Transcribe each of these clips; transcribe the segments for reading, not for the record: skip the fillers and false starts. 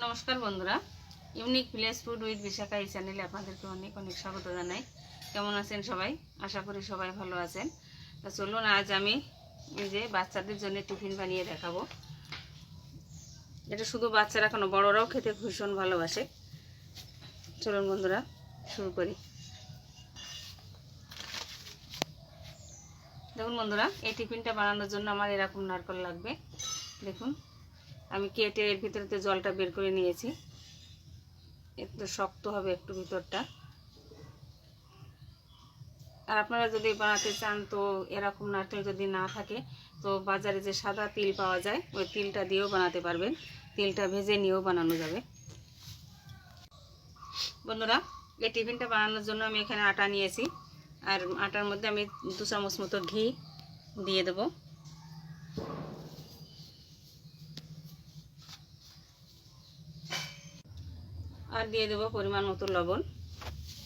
নমস্কার বন্ধুরা, unique village food with Bishakha এই চ্যানেলে আপনাদেরকে অনেক অনেক স্বাগত জানাই। কেমন আছেন সবাই? আশা করি সবাই ভালো আছেন। তা চলুন আজ আমি এই যে বাচ্চাদের জন্য টিফিন বানিয়ে দেখাবো। এটা শুধু বাচ্চারা কেন, বড়রাও খেতে ভীষণ ভালোবাসে। চলুন বন্ধুরা শুরু করি। দেখুন বন্ধুরা, এই টিফিনটা বানানোর জন্য আমার এরকম নারকেল লাগবে। দেখুন আমি কেটে এর ভিতরেতে জলটা বের করে নিয়েছি। একটু শক্ত হবে একটু ভিতরটা। আর আপনারা যদি বানাতে চান তো এরকম নারকেল যদি না থাকে তো বাজারে যে সাদা তিল পাওয়া যায় ওই তিলটা দিয়েও বানাতে পারবেন। তিলটা ভেজে নিয়েও বানানো যাবে। বন্ধুরা, এই টিফিনটা বানানোর জন্য আমি এখানে আটা নিয়েছি। আর আটার মধ্যে আমি 2 চামচ মতো ঘি দিয়ে দেব। আর দিয়ে দেব পরিমাণ মতো লবণ।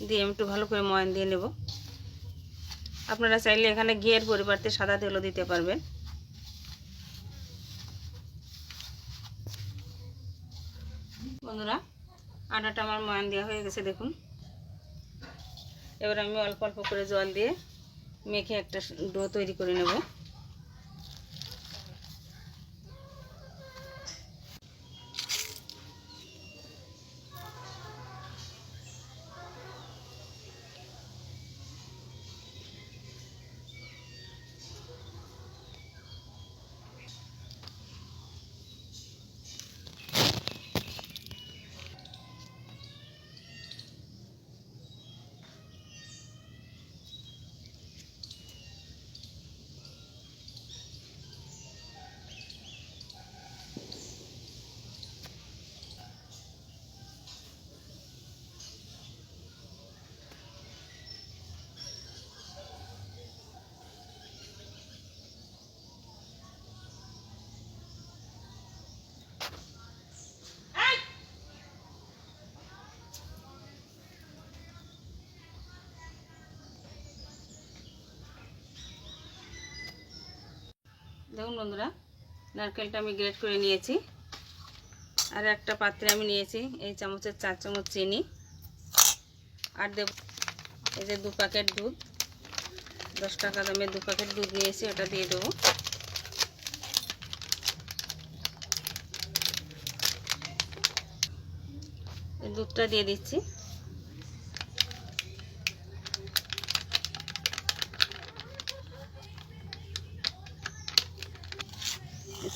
দিয়ে আমি একটু ভালো করে ময়ান দিয়ে নেব। আপনারা চাইলে এখানে ঘিয়ের পরিবর্তে সাদা তেলও দিতে পারবেন। বন্ধুরা, আটাটা আমার ময়ান দেওয়া হয়ে গেছে দেখুন। এবার আমি অল্প অল্প করে জল দিয়ে মেখে একটা ডো তৈরি করে নেব। দেখুন বন্ধুরা, নারকেলটা আমি গ্রেট করে নিয়েছি। আর একটা পাত্রে আমি নিয়েছি এই চামচের 4 চামচ চিনি। আর দেব এই যে 2 প্যাকেট দুধ, 10 টাকা দামের 2 প্যাকেট দুধ নিয়েছি, ওটা দিয়ে দেবো। এই দুধটা দিয়ে দিচ্ছি।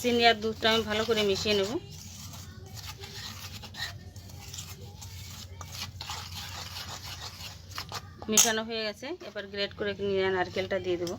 চিনি আর দুধটা আমি ভালো করে মিশিয়ে নেব। মেশানো হয়ে গেছে। এবার গ্রেট করে নিয়ে নারকেলটা দিয়ে দেবো।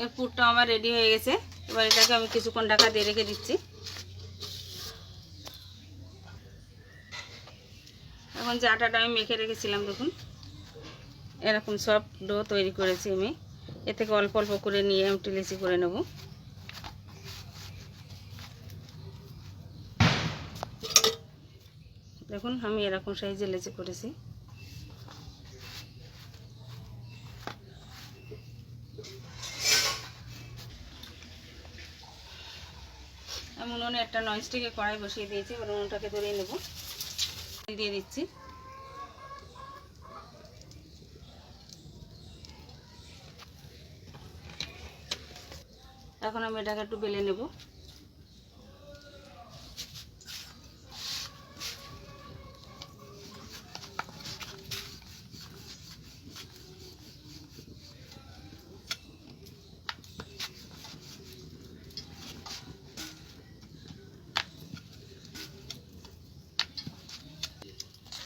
এর পুরটা আমার রেডি হয়ে গেছে। এবার এটাকে আমি কিছুক্ষণ ঢাকা দিয়ে রেখে দিচ্ছি। এখন যে আটাটা আমি মেখে রেখেছিলাম দেখুন, এরকম সফট ডো তৈরি করেছি আমি। এ থেকে অল্প অল্প করে নিয়ে আমি লেচি করে নেব। দেখুন আমি এরকম সাইজে লেচি করেছি। আমি উনুনে একটা ননস্টিকের কড়াই বসিয়ে দিয়েছি। এবার উনুনটাকে ধরিয়ে নেব। দিয়ে দিচ্ছি। এখন আমি এটাকে একটু বেলে নেব।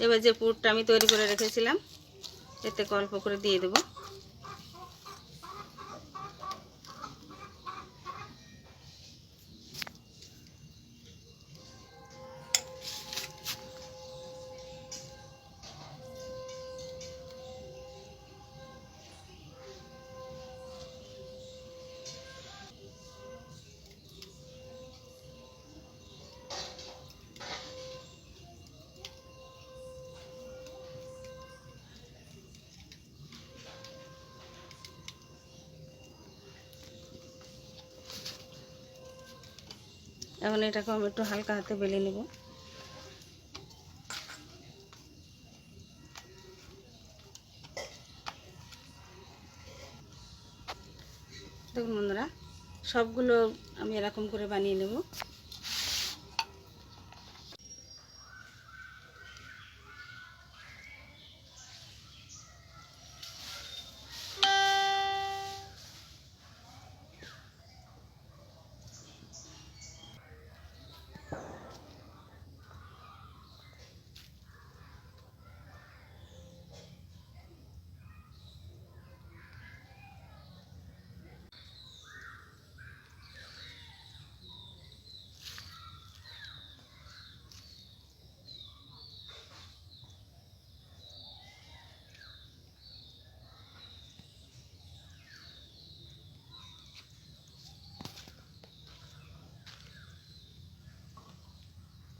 এবার যে পুরটা আমি তৈরি করে রেখেছিলাম এতে অল্প করে দিয়ে দেব। এখন এটাকে আমি একটু হালকা হাতে বেলে নেব। দেখুন বন্ধুরা, সবগুলো আমি এরকম করে বানিয়ে নেব।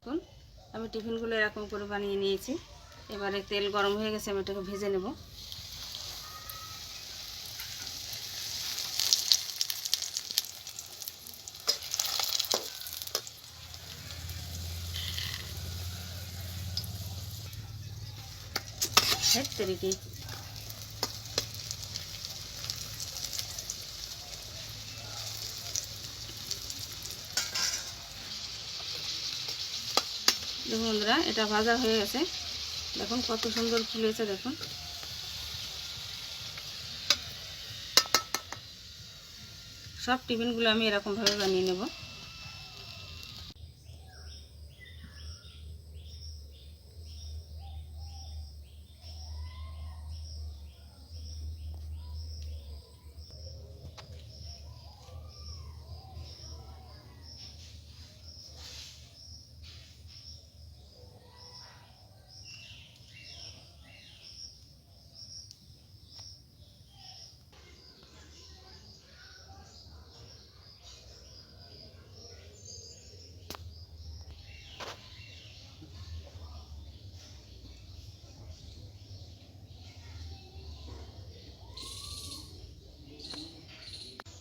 দেখুন আমি টিফিনগুলো এরকম করে বানিয়ে নিয়েছি। এবারে তেল গরম হয়ে গেছে, আমি এটাকে ভেজে নেব। তেরিকি দেখুন বন্ধুরা, এটা ভাজা হয়ে গেছে। দেখুন কত সুন্দর ফুলেছে। দেখুন সব টিফিনগুলো আমি এরকমভাবে বানিয়ে নেব।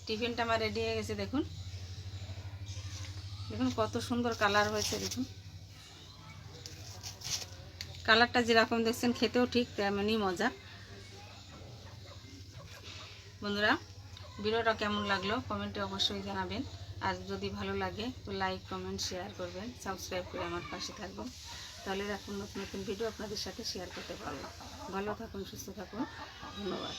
টিফিনটা আমার রেডি হয়ে গেছে। দেখুন দেখুন কত সুন্দর কালার হয়েছে। দেখুন কালারটা যেরকম দেখছেন খেতেও ঠিক তেমনই মজা। বন্ধুরা, ভিডিওটা কেমন লাগলো কমেন্টে অবশ্যই জানাবেন। আর যদি ভালো লাগে তো লাইক কমেন্ট শেয়ার করবেন, সাবস্ক্রাইব করে আমার পাশে থাকবেন। তাহলে এরকম নতুন নতুন ভিডিও আপনাদের সাথে শেয়ার করতে পারবো। ভালো থাকুন, সুস্থ থাকুন। ধন্যবাদ।